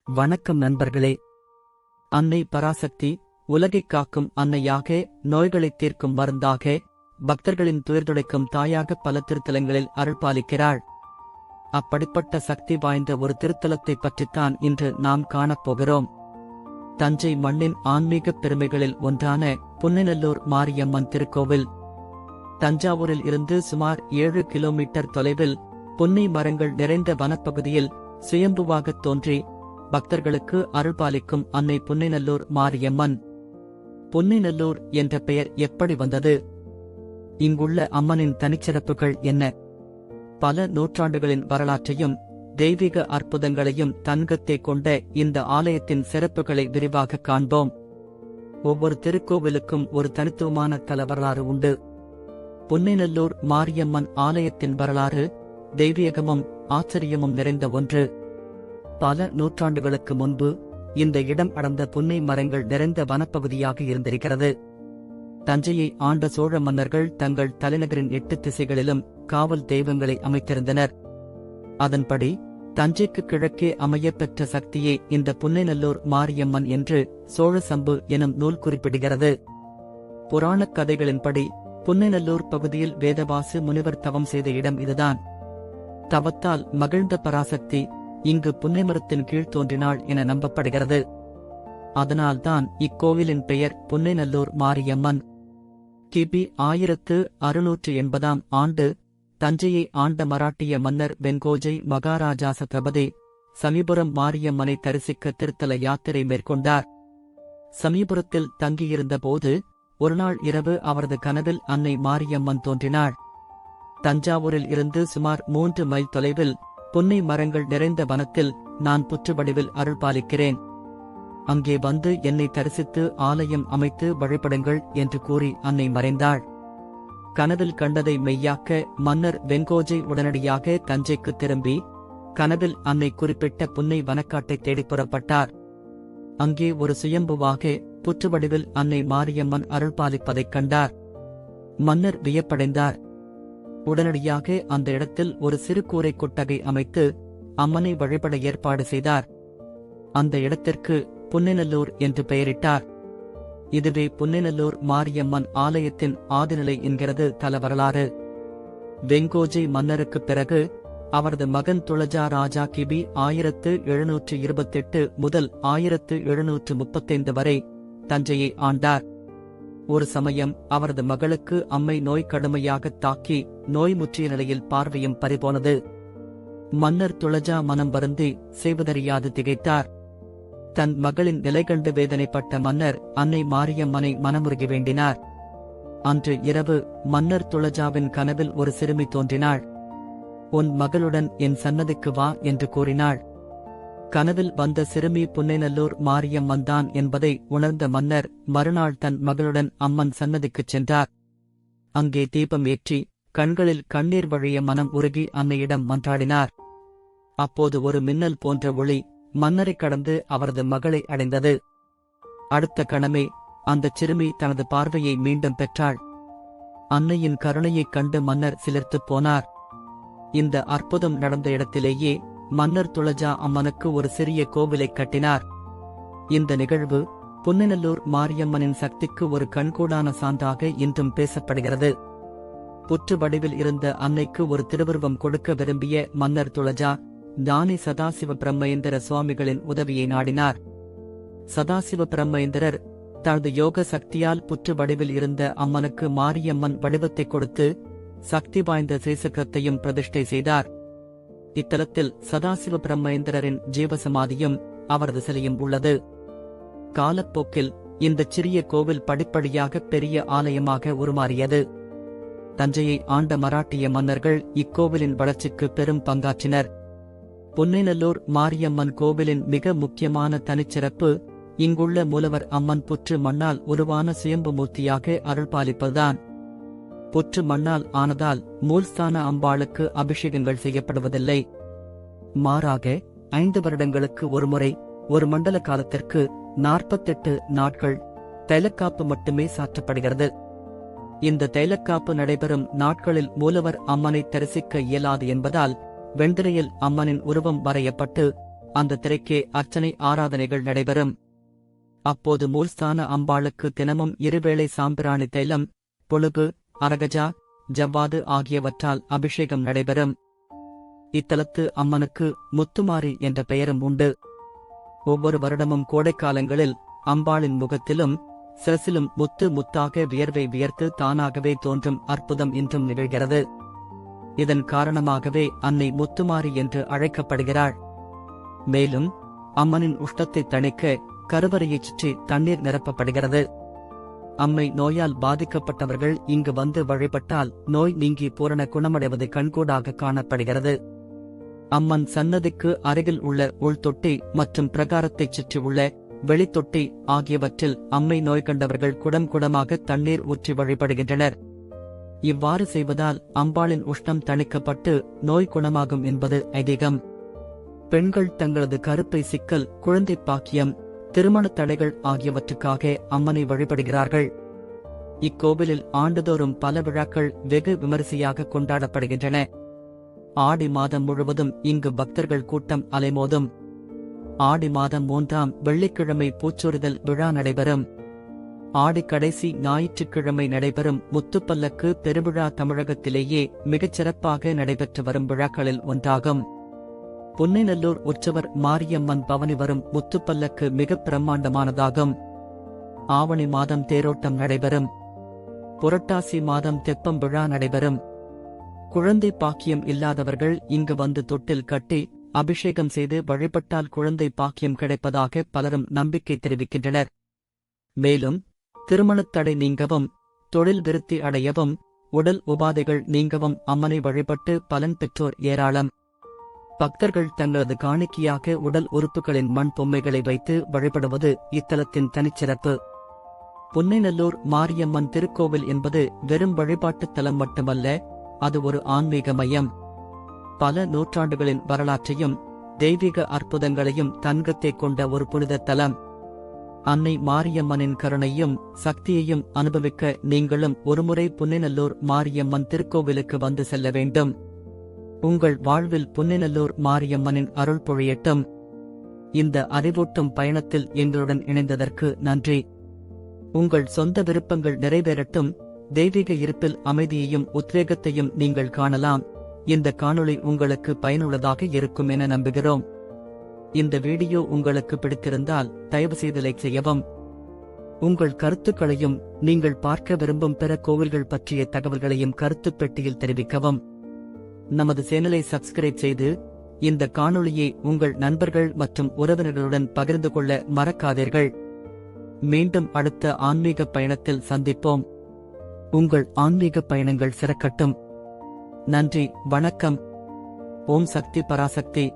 வணக்கம் நண்பர்களே. அன்னை பராசக்தி உலகைக் காக்கும் அன்னையாக, நோய்களைத் தீர்க்கும் மருந்தாக, பக்தர்களின் துயர்துடைக்கும் தாயாக பல திருத்தலங்களில் அருள்பாலிக்கிறாள். அப்படிப்பட்ட சக்தி வாய்ந்த ஒரு திருத்தலத்தைப் பற்றித்தான் இன்று நாம் காணப்போகிறோம். தஞ்சை மண்ணின் ஆன்மீகப் பெருமைகளில் ஒன்றான புன்னைநல்லூர் மாரியம்மன் திருக்கோவில். தஞ்சாவூரில் இருந்து சுமார் 7 கிலோமீட்டர் தொலைவில் புன்னை மரங்கள் நிறைந்த வனப்பகுதியில் சுயம்புவாகத் தோன்றி பக்தர்களுக்கு அருள்பாலிக்கும் அன்னை புன்னைநல்லூர் மாரியம்மன். புன்னைநல்லூர் என்ற பெயர் எப்படி வந்தது? இங்குள்ள அம்மனின் தனிச்சிறப்புகள் என்ன? பல நூற்றாண்டுகளின் வரலாற்றையும் தெய்வீக அற்புதங்களையும் தன்கத்தே கொண்ட இந்த ஆலயத்தின் சிறப்புகளை விரிவாக காண்போம். ஒவ்வொரு திருக்கோவிலுக்கும் ஒரு தனித்துவமான தல வரலாறு உண்டு. புன்னைநல்லூர் மாரியம்மன் ஆலயத்தின் வரலாறு தெய்வீகமும் ஆச்சரியமும் நிறைந்த ஒன்று. பல நூற்றாண்டுகளுக்கு முன்பு இந்த இடம் அடர்ந்த புன்னை மரங்கள் நிறைந்த வனப்பகுதியாக இருந்திருக்கிறது. தஞ்சையை ஆண்ட சோழ மன்னர்கள் தங்கள் தலைநகரின் 8 திசைகளிலும் காவல் தெய்வங்களை அமைத்திருந்தனர். அதன்படி தஞ்சைக்கு கிழக்கே அமையப்பெற்ற சக்தியே இந்த புன்னைநல்லூர் மாரியம்மன் என்று சோழ சம்பு எனும் நூல் குறிப்பிடுகிறது. புராணக் கதைகளின்படி புன்னைநல்லூர் பகுதியில் வேதவாசு முனிவர் தவம் செய்த இடம் இதுதான். தவத்தால் மகிழ்ந்த பராசக்தி இங்கு புன்னைமரத்தின் கீழ் தோன்றினாள் என நம்பப்படுகிறது. அதனால்தான் இக்கோவிலின் பெயர் புன்னைநல்லூர் மாரியம்மன். கிபி 1680ஆம் ஆண்டு தஞ்சையை ஆண்ட மராட்டிய மன்னர் வெங்கோஜை மகாராஜா சத்ரபதி சமீபுரம் மாரியம்மனை தரிசிக்க திருத்தல யாத்திரை மேற்கொண்டார். சமீபுரத்தில் தங்கியிருந்த போது ஒருநாள் இரவு அவரது கனவில் அன்னை மாரியம்மன் தோன்றினாள். தஞ்சாவூரில் இருந்து சுமார் 3 மைல் தொலைவில் புன்னை மரங்கள் நிறைந்த வனத்தில் நான் புற்று வடிவில் அருள்பாலிக்கிறேன். அங்கே வந்து என்னை தரிசித்து ஆலயம் அமைத்து வழிபடுங்கள் என்று கூறி அன்னை மறைந்தாள். கனவில் கண்டதை மெய்யாக்க மன்னர் வெங்கோஜை உடனடியாக தஞ்சைக்கு திரும்பி கனவில் அன்னை குறிப்பிட்ட புன்னை வனக்காட்டை தேடி புறப்பட்டார். அங்கே ஒரு சுயம்புவாக புற்று வடிவில் அன்னை மாரியம்மன் அருள்பாலிப்பதைக் கண்டார். மன்னர் வியப்படைந்தார். உடனடியாக அந்த இடத்தில் ஒரு சிறு கூரை கொட்டகை அமைத்து அம்மனை வழிபட ஏற்பாடு செய்தார். அந்த இடத்திற்கு புன்னைநல்லூர் என்று பெயரிட்டார். இதுவே புன்னைநல்லூர் மாரியம்மன் ஆலயத்தின் ஆதிநிலை என்கிறது தல வரலாறு. வெங்கோஜை மன்னருக்குப் பிறகு அவரது மகன் துளஜா ராஜா கிபி 1728 முதல் 1735 வரை தஞ்சையை ஆண்டார். ஒரு சமயம் அவரது மகளுக்கு அம்மை நோய் கடுமையாகத் தாக்கி நோய் முற்றிய நிலையில் பார்வையும் பறிபோனது. மன்னர் துளஜா மனம் வருந்தி செய்வதறியாது திகைத்தார். தன் மகளின் நிலை கண்டு வேதனைப்பட்ட மன்னர் அன்னை மாரியம்மனை மனமுருகி வேண்டினார். அன்று இரவு மன்னர் துளஜாவின் கனவில் ஒரு சிறுமி தோன்றினாள். உன் மகளுடன் என் சன்னதிக்கு வா என்று கூறினாள். கனவில் வந்த சிறுமி புன்னைநல்லூர் மாரியம்மன் தான் என்பதை உணர்ந்த மன்னர் மறுநாள் தன் மகளுடன் அம்மன் சன்னதிக்குச் சென்றார். அங்கே தீபம் ஏற்றி கண்களில் கண்ணீர் வழிய மனம் உருகி அன்னையிடம் மன்றாடினார். அப்போது ஒரு மின்னல் போன்ற ஒளி மன்னரை கடந்து அவரது மகளை அடைந்தது. அடுத்த கணமே அந்தச் சிறுமி தனது பார்வையை மீண்டும் பெற்றாள். அன்னையின் கருணையைக் கண்டு மன்னர் சிலிர்த்துப் போனார். இந்த அற்புதம் நடந்த இடத்திலேயே மன்னர் துளஜா அம்மனுக்கு ஒரு சிறிய கோவிலைக் கட்டினார். இந்த நிகழ்வு புன்னைநல்லூர் மாரியம்மனின் சக்திக்கு ஒரு கண்கூடான சான்றாக இன்றும் பேசப்படுகிறது. புற்று வடிவில் இருந்த அன்னைக்கு ஒரு திருவுருவம் கொடுக்க விரும்பிய மன்னர் துளஜா ஞானி சதாசிவ பிரம்மேந்திர சுவாமிகளின் உதவியை நாடினார். சதாசிவ பிரம்மேந்திரர் தனது யோக சக்தியால் புற்று வடிவில் இருந்த அம்மனுக்கு மாரியம்மன் வடிவத்தை கொடுத்து சக்தி வாய்ந்த ஸ்ரீசக்கரத்தையும் பிரதிஷ்டை செய்தார். இத்தலத்தில் சதாசிவ பிரம்மேந்திரரின் ஜீவசமாதியும் அவரது சிலையும் உள்ளது. காலப்போக்கில் இந்த சிறிய கோவில் படிப்படியாக பெரிய ஆலயமாக உருமாறியது. தஞ்சையை ஆண்ட மராட்டிய மன்னர்கள் இக்கோவிலின் வளர்ச்சிக்கு பெரும் பங்காற்றினர். புன்னைநல்லூர் மாரியம்மன் கோவிலின் மிக முக்கியமான தனிச்சிறப்பு இங்குள்ள மூலவர் அம்மன் புற்று மண்ணால் உருவான சுயம்பு மூர்த்தியாக அருள்பாலிப்பதுதான். புற்று மண்ணால் ஆனதால் மூல்ஸ்தான அம்பாளுக்கு அபிஷேகங்கள் செய்யப்படுவதில்லை. மாறாக 5 வருடங்களுக்கு ஒருமுறை ஒரு மண்டல காலத்திற்கு 48 நாட்கள் தைலக்காப்பு மட்டுமே சாற்றப்படுகிறது. இந்த தைலக்காப்பு நடைபெறும் நாட்களில் மூலவர் அம்மனை தரிசிக்க இயலாது என்பதால் வெண்திரையில் அம்மனின் உருவம் வரையப்பட்டு அந்த திரைக்கே அர்ச்சனை ஆராதனைகள் நடைபெறும். அப்போது மூல்ஸ்தான அம்பாளுக்கு தினமும் இருவேளை சாம்பிராணி தைலம், புளுகு, அரகஜா, ஜவ்வாது ஆகியவற்றால் அபிஷேகம் நடைபெறும். இத்தலத்து அம்மனுக்கு முத்துமாரி என்ற பெயரும் உண்டு. ஒவ்வொரு வருடமும் கோடைக்காலங்களில் அம்பாளின் முகத்திலும் சிரசிலும் முத்து முத்தாக வியர்வை வியர்த்து தானாகவே தோன்றும் அற்புதம் இன்றும் நிகழ்கிறது. இதன் காரணமாகவே அன்னை முத்துமாரி என்று அழைக்கப்படுகிறாள். மேலும் அம்மனின் உஷ்ணத்தை தணிக்க கருவறையைச் சுற்றி தண்ணீர் நிரப்பப்படுகிறது. அம்மை நோயால் பாதிக்கப்பட்டவர்கள் இங்கு வந்து வழிபட்டால் நோய் நீங்கி பூரண குணமடைவது கண்கூடாக காணப்படுகிறது. அம்மன் சன்னதிக்கு அருகில் உள்ள உள்தொட்டி மற்றும் பிரகாரத்தைச் சுற்றி உள்ள வெளித்தொட்டி ஆகியவற்றில் அம்மை நோய் கண்டவர்கள் குடம் குடமாக தண்ணீர் ஊற்றி வழிபடுகின்றனர். இவ்வாறு செய்வதால் அம்பாளின் உஷ்ணம் தணிக்கப்பட்டு நோய் குணமாகும் என்பது ஐதீகம். பெண்கள் தங்களது கருப்பை சிக்கல், குழந்தை பாக்கியம், திருமண தடைகள் ஆகியவற்றுக்காக அம்மனை வழிபடுகிறார்கள். இக்கோவிலில் ஆண்டுதோறும் பல விழாக்கள் வெகு விமரிசையாக கொண்டாடப்படுகின்றன. ஆடி மாதம் முழுவதும் இங்கு பக்தர்கள் கூட்டம் அலைமோதும். ஆடி மாதம் 3ஆம் வெள்ளிக்கிழமை பூச்சொரிதல் விழா நடைபெறும். ஆடி கடைசி ஞாயிற்றுக்கிழமை நடைபெறும் முத்துப்பல்லக்கு பெருவிழா தமிழகத்திலேயே மிகச்சிறப்பாக நடைபெற்று வரும் விழாக்களில் ஒன்றாகும். புன்னைநல்லூர் உற்சவர் மாரியம்மன் பவனி வரும் முத்துப்பல்லக்கு மிக பிரம்மாண்டமானதாகும். ஆவணி மாதம் தேரோட்டம் நடைபெறும். புரட்டாசி மாதம் தெப்பம் விழா நடைபெறும். குழந்தை பாக்கியம் இல்லாதவர்கள் இங்கு வந்து தொட்டில் கட்டி அபிஷேகம் செய்து வழிபட்டால் குழந்தை பாக்கியம் கிடைப்பதாக பலரும் நம்பிக்கை தெரிவிக்கின்றனர். மேலும் திருமணத் தடை நீங்கவும், தொழில் விருத்தி அடையவும், உடல் உபாதைகள் நீங்கவும் அம்மனை வழிபட்டு பலன் பெற்றோர் ஏராளம். பக்தர்கள் தங்களது காணிக்கையாக உடல் உறுப்புகளின் மண் பொம்மைகளை வைத்து வழிபடுவது இத்தலத்தின் தனிச்சிறப்பு. புன்னைநல்லூர் மாரியம்மன் திருக்கோவில் என்பது வெறும் வழிபாட்டுத் தலம் மட்டுமல்ல, அது ஒரு ஆன்மீக மையம். பல நூற்றாண்டுகளின் வரலாற்றையும் தெய்வீக அற்புதங்களையும் தன்கத்தே கொண்ட ஒரு புனித தலம். அன்னை மாரியம்மனின் கருணையும் சக்தியையும் அனுபவிக்க நீங்களும் ஒருமுறை புன்னைநல்லூர் மாரியம்மன் திருக்கோவிலுக்கு வந்து செல்ல வேண்டும். உங்கள் வாழ்வில் புன்னைநல்லூர் மாரியம்மனின் அருள் பொழியட்டும். இந்த அறிவூட்டும் பயணத்தில் எங்களுடன் இணைந்ததற்கு நன்றி. உங்கள் சொந்த விருப்பங்கள் நிறைவேறட்டும். தெய்வீக இருப்பில் அமைதியையும் உத்வேகத்தையும் நீங்கள் காணலாம். இந்த காணொளி உங்களுக்கு பயனுள்ளதாக இருக்கும் என நம்புகிறோம். இந்த வீடியோ உங்களுக்கு பிடித்திருந்தால் தயவு செய்து லைக் செய்யவும். உங்கள் கருத்துக்களையும் நீங்கள் பார்க்க விரும்பும் பிற கோவில்கள் பற்றிய தகவல்களையும் கருத்துப் பெட்டியில் தெரிவிக்கவும். நமது சேனலை சப்ஸ்கிரைப் செய்து இந்த காணொளியை உங்கள் நண்பர்கள் மற்றும் உறவினர்களுடன் பகிர்ந்து கொள்ள மறக்காதீர்கள். மீண்டும் அடுத்த ஆன்மீக பயணத்தில் சந்திப்போம். உங்கள் ஆன்மீக பயணங்கள் சிறக்கட்டும். நன்றி, வணக்கம். ஓம் சக்தி பராசக்தி.